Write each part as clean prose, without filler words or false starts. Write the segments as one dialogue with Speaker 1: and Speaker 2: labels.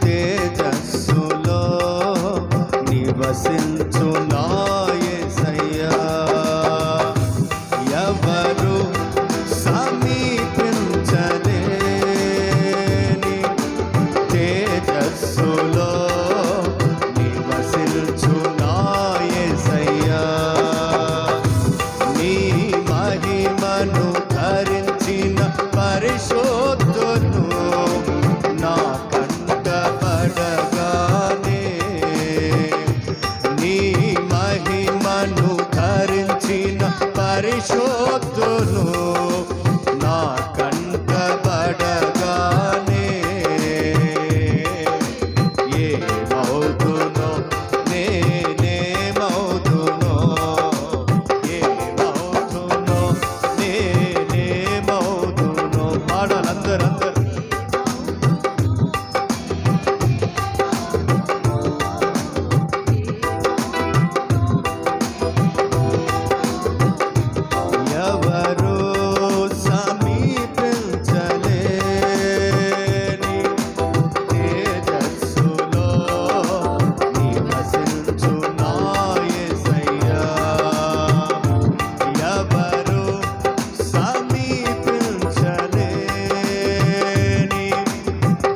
Speaker 1: తేజస్సులో నివసించు నా యేసయ్యా, ఎవరు సమీపించలేని తేజస్సులో నివసించు నా యేసయ్యా, నీ మహిమను ధరించిన పరిశుద్ధులు నా కంటపడగానే, నీ మహిమను ధరించిన పరిశుద్ధులు నా కంటపడగానే, ఏమవుతునో నేనేమవుతునో, ఏమవుతునో నేనేమవుతునో. పాడాలి అందరూ. ఎవరు సమీపించలేని తేజస్సులో నివసించు నా యేసయ్యా, ఎవరు సమీపించలేని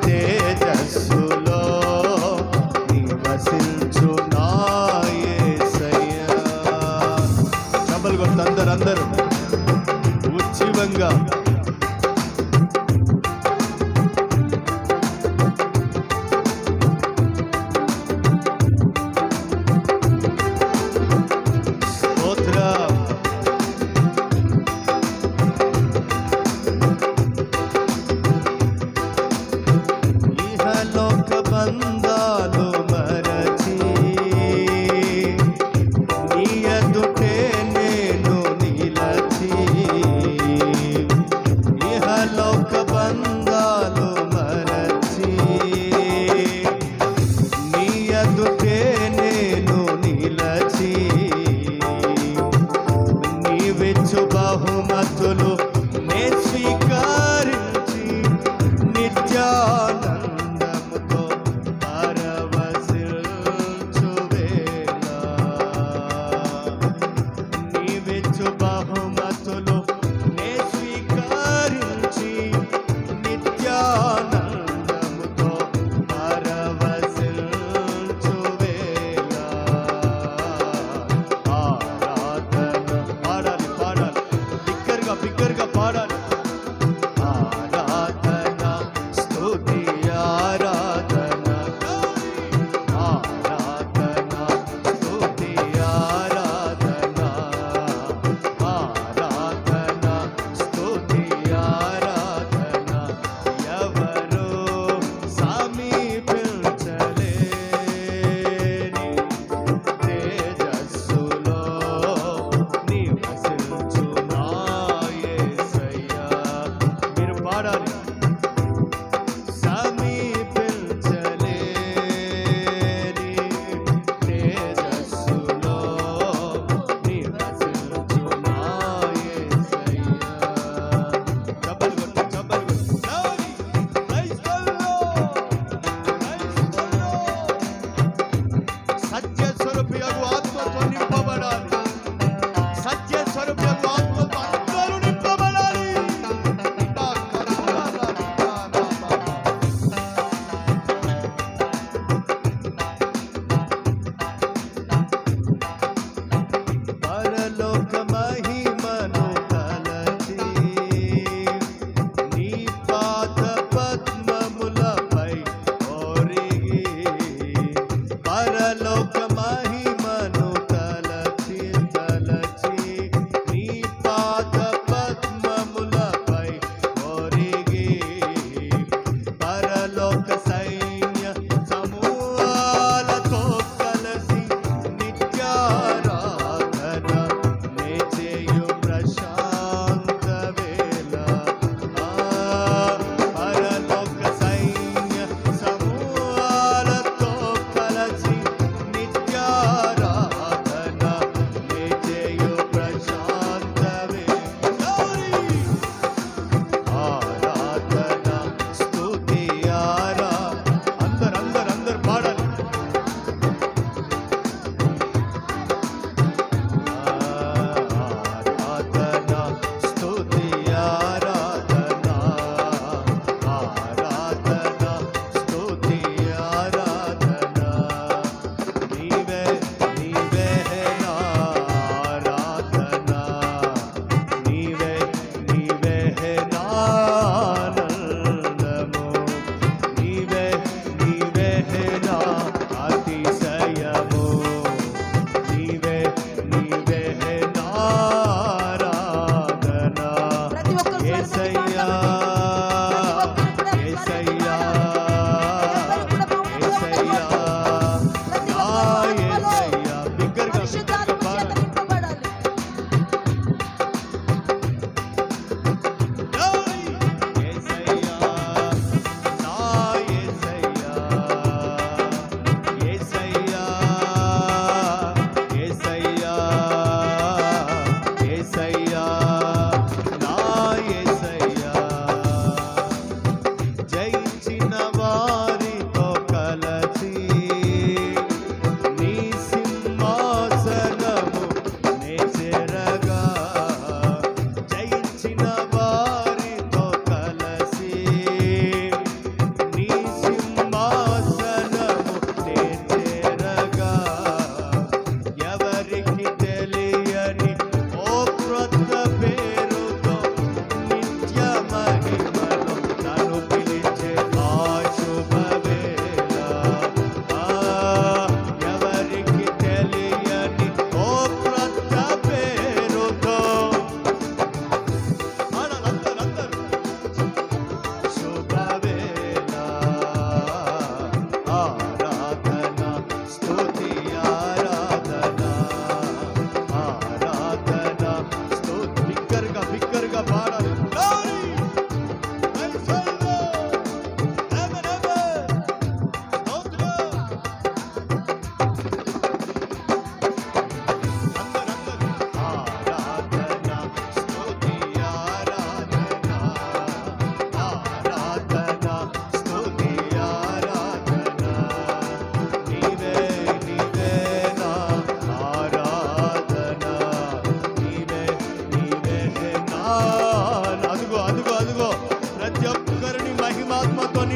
Speaker 1: తేజస్సులో నివసించు నా యేసయ్యా. చప్పలు కొట్టు అందరూ ఉజ్జీవంగా. స్తోత్రం. ఇహలోక బంధాలు మరచి నీ ఎదుటే నేను నిలచి, ఇహలోక బంధాలు మరచి నీ ఎదుటే నేను నిలచి, నీవిచ్చు బహుమతులు నే స్వీకరించి నిత్యానందముతో పరవశించు వేళ, నీవిచ్చు బహుమతులు నే స్వీకరించి నిత్యానందముతో పరవశించు వేళ, ఆరాధన. పాడాలి బిగ్గరగా పాడాలి. ఆరాధన స్తుతి ఆరాధన, ఆరాధన స్తుతి ఆరాధన, ఆరాధన స్తుతి ఆరాధన, ఎవరు సమీపించలేని తేజస్సులో నివసించు నా యేసయ్యా. మీరు పాడాలి. సమీపించలేని తేజస్సులో నివసించు నా యేసయ్యా. చప్పలు కొట్టు. Glory. Praise the Lord. Praise the Lord. సత్య స్వరూపియగు ఆత్మతో నింపబడాలి. సత్య స్వరూపియగు ఆత్మతో అందరూ నింపబడాలి. పరలోక మహిమను తలచి నీ పాద పద్మములపై ఒరిగి, పరలోక మహిమను తలచి నీ పాద పద్మములపై ఒరిగి, పరలోక సైన్య సమూహాలతో కలసి నిత్యారాధన నే చేయు ప్రశాంత వేళ,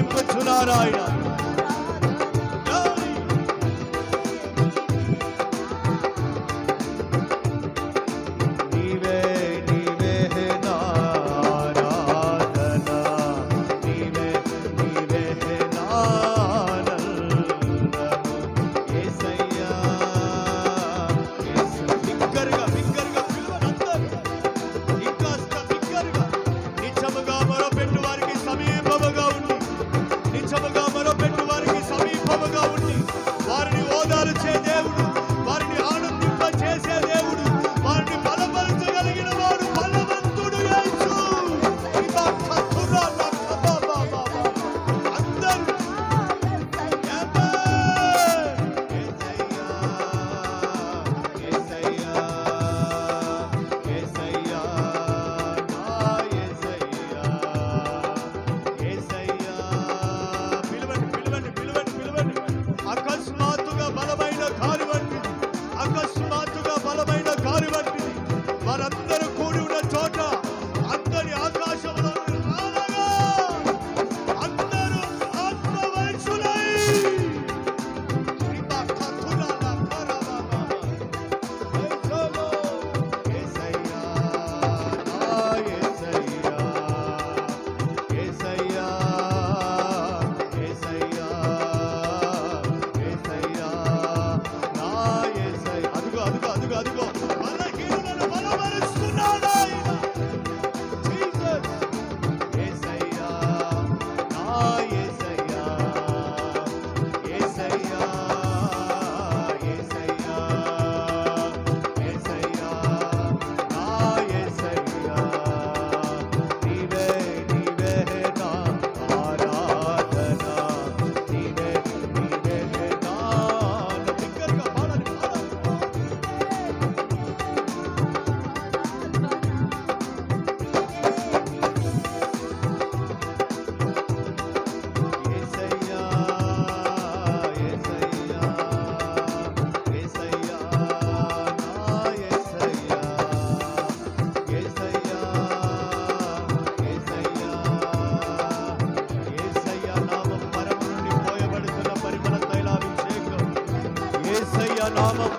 Speaker 1: అప్పగింపుచున్నాను ఆయన. నీవే నీవే నా ఆరాధన, నీవే నీవే నా ఆనందము. యేసయ్యా యేసు బిగ్గరగా బిగ్గరగా పిలువనందరూ ఇంకాస్త బిగ్గరగా నిజముగా మొరపెట్టు వారికి సమీపముగా ఉండి, నిజముగా మొరపెట్టు వారికి సమీపముగా ఉండి వారిని ఓదార్చే దేవుడు, వారిని ఆనందింప చేసే దేవుడు, వారిని బలపరచగలిగిన వాడు బలవంతుడు యేసు. ఇదా కతురా నా కబాబా బాబా అందరూ యేసయ్యా యేసయ్యా నా యేసయ్యా యేసయ్యా. పిలవండి పిలవండి పిలవండి పిలవండి. అకస్మాత్తుగా బలమైన గాలి వంటిది, అకస్మాత్తుగా బలమైన గాలి వంటిది. వారందరూ కూడి ఉన్న చోట అందరి ఆకాశంలో రాలగా అందరూ ఆత్మవశులై ఇదా కతురా నా కరబాబా యేసలో యేసయ్యా నా యేసయ్యా యేసయ్యా యేసయ్యా యేసయ్యా నా యేసయ్యా. అదిగో అదిగో అదిగో అదిగో బలహీనులను బలపరుస్తున్నాడు ఆయన. జీసస్ యేసయ్యా నా యేసయ్యా యేసయ్యా యేసయ్యా యేసయ్యా నా యేసయ్యా. నీవే నీవే నా ఆరాధన, నీవే నీవే నా బిగ్గరగా పాడాలి పాడాలి. యేసయ్యా యేసయ్యా యేసయ్యా నా యేసయ్యా యేసయ్యా యేసయ్యా యేసయ్యా నామం పరము నుండి పోయబడుతున్న పరిమళ తైలాభిషేకం. యేసయ్యా నామం